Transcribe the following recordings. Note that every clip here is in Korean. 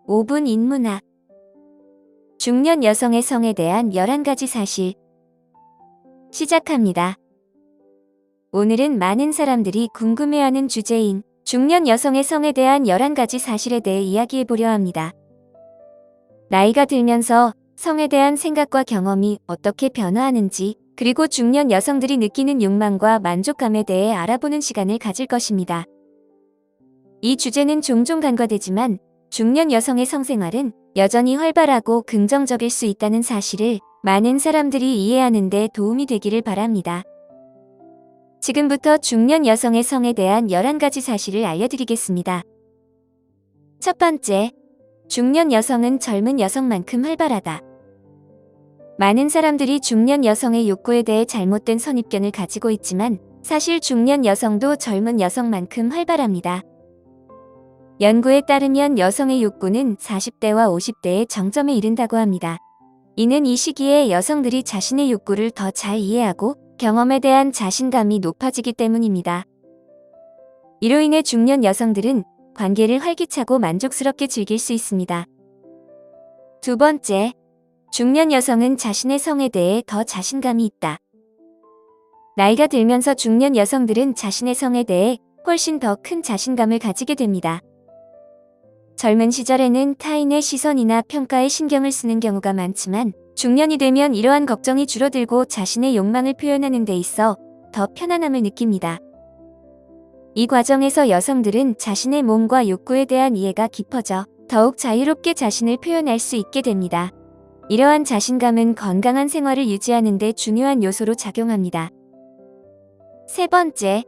5분 인문학. 중년 여성의 성에 대한 11가지 사실. 시작합니다. 오늘은 많은 사람들이 궁금해하는 주제인 중년 여성의 성에 대한 11가지 사실에 대해 이야기해보려 합니다. 나이가 들면서 성에 대한 생각과 경험이 어떻게 변화하는지, 그리고 중년 여성들이 느끼는 욕망과 만족감에 대해 알아보는 시간을 가질 것입니다. 이 주제는 종종 간과되지만 중년 여성의 성생활은 여전히 활발하고 긍정적일 수 있다는 사실을 많은 사람들이 이해하는 데 도움이 되기를 바랍니다. 지금부터 중년 여성의 성에 대한 11가지 사실을 알려드리겠습니다. 첫 번째, 중년 여성은 젊은 여성만큼 활발하다. 많은 사람들이 중년 여성의 욕구에 대해 잘못된 선입견을 가지고 있지만 사실 중년 여성도 젊은 여성만큼 활발합니다. 연구에 따르면 여성의 욕구는 40대와 50대의 정점에 이른다고 합니다. 이는 이 시기에 여성들이 자신의 욕구를 더 잘 이해하고 경험에 대한 자신감이 높아지기 때문입니다. 이로 인해 중년 여성들은 관계를 활기차고 만족스럽게 즐길 수 있습니다. 두 번째, 중년 여성은 자신의 성에 대해 더 자신감이 있다. 나이가 들면서 중년 여성들은 자신의 성에 대해 훨씬 더 큰 자신감을 가지게 됩니다. 젊은 시절에는 타인의 시선이나 평가에 신경을 쓰는 경우가 많지만 중년이 되면 이러한 걱정이 줄어들고 자신의 욕망을 표현하는 데 있어 더 편안함을 느낍니다. 이 과정에서 여성들은 자신의 몸과 욕구에 대한 이해가 깊어져 더욱 자유롭게 자신을 표현할 수 있게 됩니다. 이러한 자신감은 건강한 생활을 유지하는 데 중요한 요소로 작용합니다. 세 번째,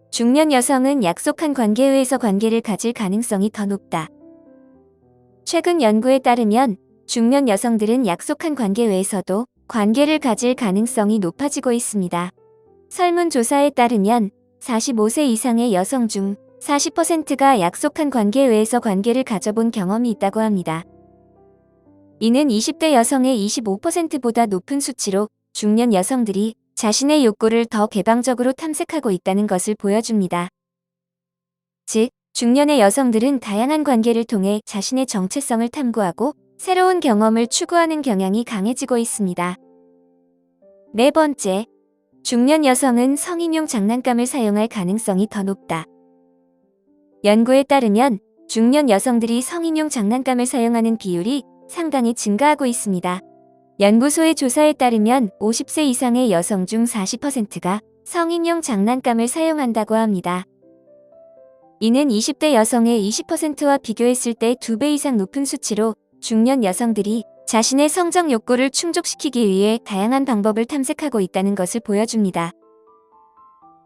중년 여성은 약속한 관계 외에서 관계를 가질 가능성이 더 높다. 최근 연구에 따르면 중년 여성들은 약속한 관계 외에서도 관계를 가질 가능성이 높아지고 있습니다. 설문조사에 따르면 45세 이상의 여성 중 40%가 약속한 관계 외에서 관계를 가져본 경험이 있다고 합니다. 이는 20대 여성의 25%보다 높은 수치로 중년 여성들이 자신의 욕구를 더 개방적으로 탐색하고 있다는 것을 보여줍니다. 즉, 중년의 여성들은 다양한 관계를 통해 자신의 정체성을 탐구하고 새로운 경험을 추구하는 경향이 강해지고 있습니다. 네 번째, 중년 여성은 성인용 장난감을 사용할 가능성이 더 높다. 연구에 따르면 중년 여성들이 성인용 장난감을 사용하는 비율이 상당히 증가하고 있습니다. 연구소의 조사에 따르면 50세 이상의 여성 중 40%가 성인용 장난감을 사용한다고 합니다. 이는 20대 여성의 20%와 비교했을 때 2배 이상 높은 수치로 중년 여성들이 자신의 성적 욕구를 충족시키기 위해 다양한 방법을 탐색하고 있다는 것을 보여줍니다.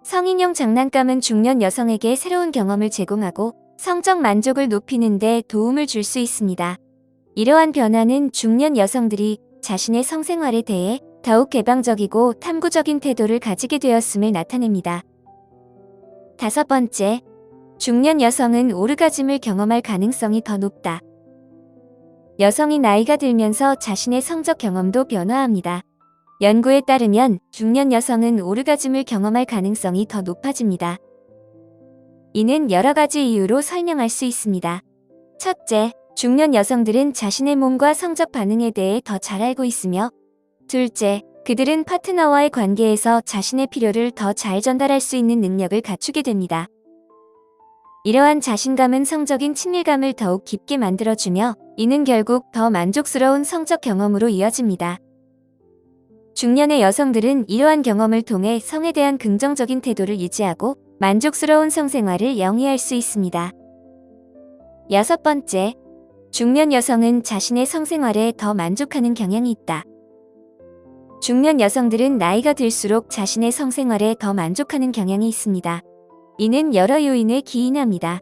성인용 장난감은 중년 여성에게 새로운 경험을 제공하고 성적 만족을 높이는 데 도움을 줄 수 있습니다. 이러한 변화는 중년 여성들이 자신의 성생활에 대해 더욱 개방적이고 탐구적인 태도를 가지게 되었음을 나타냅니다. 다섯 번째, 중년 여성은 오르가즘을 경험할 가능성이 더 높다. 여성이 나이가 들면서 자신의 성적 경험도 변화합니다. 연구에 따르면 중년 여성은 오르가즘을 경험할 가능성이 더 높아집니다. 이는 여러 가지 이유로 설명할 수 있습니다. 첫째, 중년 여성들은 자신의 몸과 성적 반응에 대해 더 잘 알고 있으며, 둘째, 그들은 파트너와의 관계에서 자신의 필요를 더 잘 전달할 수 있는 능력을 갖추게 됩니다. 이러한 자신감은 성적인 친밀감을 더욱 깊게 만들어주며 이는 결국 더 만족스러운 성적 경험으로 이어집니다. 중년의 여성들은 이러한 경험을 통해 성에 대한 긍정적인 태도를 유지하고 만족스러운 성생활을 영위할 수 있습니다. 여섯 번째, 중년 여성은 자신의 성생활에 더 만족하는 경향이 있다. 중년 여성들은 나이가 들수록 자신의 성생활에 더 만족하는 경향이 있습니다. 이는 여러 요인을 기인합니다.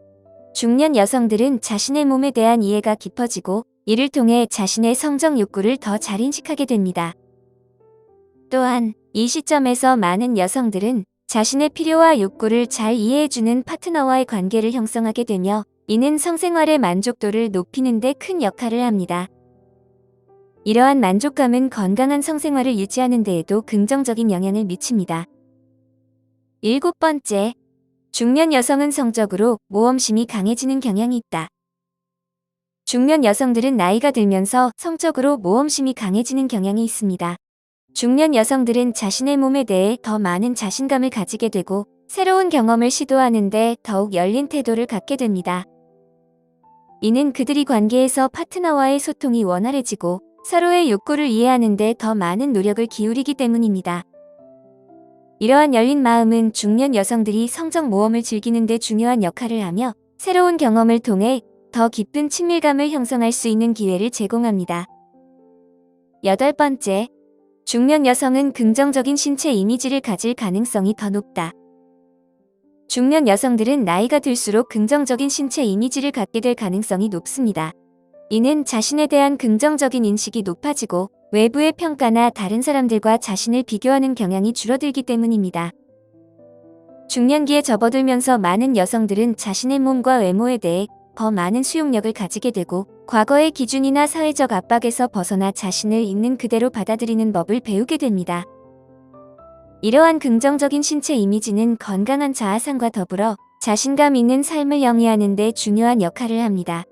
중년 여성들은 자신의 몸에 대한 이해가 깊어지고 이를 통해 자신의 성적 욕구를 더 잘 인식하게 됩니다. 또한 이 시점에서 많은 여성들은 자신의 필요와 욕구를 잘 이해해주는 파트너와의 관계를 형성하게 되며 이는 성생활의 만족도를 높이는 데 큰 역할을 합니다. 이러한 만족감은 건강한 성생활을 유지하는 데에도 긍정적인 영향을 미칩니다. 일곱 번째, 중년 여성은 성적으로 모험심이 강해지는 경향이 있다. 중년 여성들은 나이가 들면서 성적으로 모험심이 강해지는 경향이 있습니다. 중년 여성들은 자신의 몸에 대해 더 많은 자신감을 가지게 되고 새로운 경험을 시도하는데 더욱 열린 태도를 갖게 됩니다. 이는 그들이 관계에서 파트너와의 소통이 원활해지고 서로의 욕구를 이해하는 데 더 많은 노력을 기울이기 때문입니다. 이러한 열린 마음은 중년 여성들이 성적 모험을 즐기는 데 중요한 역할을 하며 새로운 경험을 통해 더 깊은 친밀감을 형성할 수 있는 기회를 제공합니다. 8번째, 중년 여성은 긍정적인 신체 이미지를 가질 가능성이 더 높다. 중년 여성들은 나이가 들수록 긍정적인 신체 이미지를 갖게 될 가능성이 높습니다. 이는 자신에 대한 긍정적인 인식이 높아지고 외부의 평가나 다른 사람들과 자신을 비교하는 경향이 줄어들기 때문입니다. 중년기에 접어들면서 많은 여성들은 자신의 몸과 외모에 대해 더 많은 수용력을 가지게 되고 과거의 기준이나 사회적 압박에서 벗어나 자신을 있는 그대로 받아들이는 법을 배우게 됩니다. 이러한 긍정적인 신체 이미지는 건강한 자아상과 더불어 자신감 있는 삶을 영위하는 데 중요한 역할을 합니다.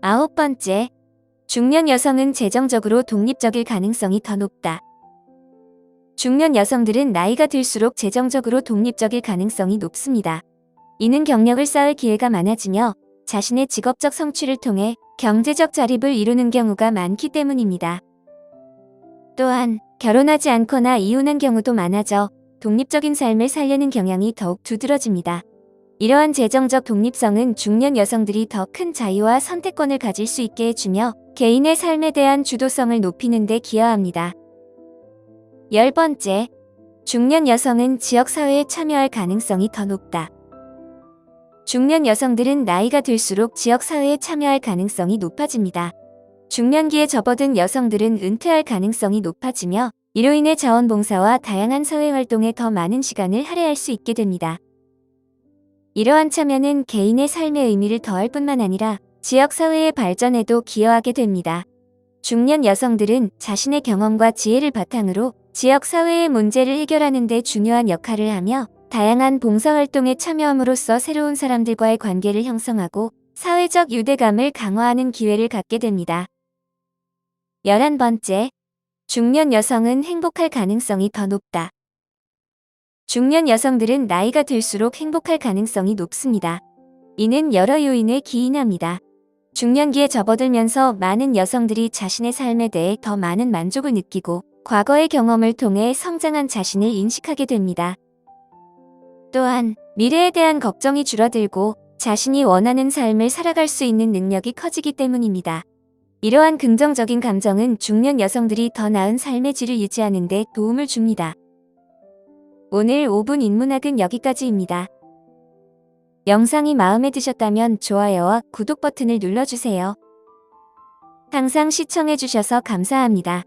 9번째, 중년 여성은 재정적으로 독립적일 가능성이 더 높다. 중년 여성들은 나이가 들수록 재정적으로 독립적일 가능성이 높습니다. 이는 경력을 쌓을 기회가 많아지며 자신의 직업적 성취를 통해 경제적 자립을 이루는 경우가 많기 때문입니다. 또한 결혼하지 않거나 이혼한 경우도 많아져 독립적인 삶을 살려는 경향이 더욱 두드러집니다. 이러한 재정적 독립성은 중년 여성들이 더 큰 자유와 선택권을 가질 수 있게 해주며 개인의 삶에 대한 주도성을 높이는 데 기여합니다. 10번째, 중년 여성은 지역사회에 참여할 가능성이 더 높다. 중년 여성들은 나이가 들수록 지역사회에 참여할 가능성이 높아집니다. 중년기에 접어든 여성들은 은퇴할 가능성이 높아지며 이로 인해 자원봉사와 다양한 사회활동에 더 많은 시간을 할애할 수 있게 됩니다. 이러한 참여는 개인의 삶의 의미를 더할 뿐만 아니라 지역사회의 발전에도 기여하게 됩니다. 중년 여성들은 자신의 경험과 지혜를 바탕으로 지역사회의 문제를 해결하는 데 중요한 역할을 하며 다양한 봉사활동에 참여함으로써 새로운 사람들과의 관계를 형성하고 사회적 유대감을 강화하는 기회를 갖게 됩니다. 11번째, 중년 여성은 행복할 가능성이 더 높다. 중년 여성들은 나이가 들수록 행복할 가능성이 높습니다. 이는 여러 요인에 기인합니다. 중년기에 접어들면서 많은 여성들이 자신의 삶에 대해 더 많은 만족을 느끼고 과거의 경험을 통해 성장한 자신을 인식하게 됩니다. 또한 미래에 대한 걱정이 줄어들고 자신이 원하는 삶을 살아갈 수 있는 능력이 커지기 때문입니다. 이러한 긍정적인 감정은 중년 여성들이 더 나은 삶의 질을 유지하는 데 도움을 줍니다. 오늘 5분 인문학은 여기까지입니다. 영상이 마음에 드셨다면 좋아요와 구독 버튼을 눌러주세요. 항상 시청해주셔서 감사합니다.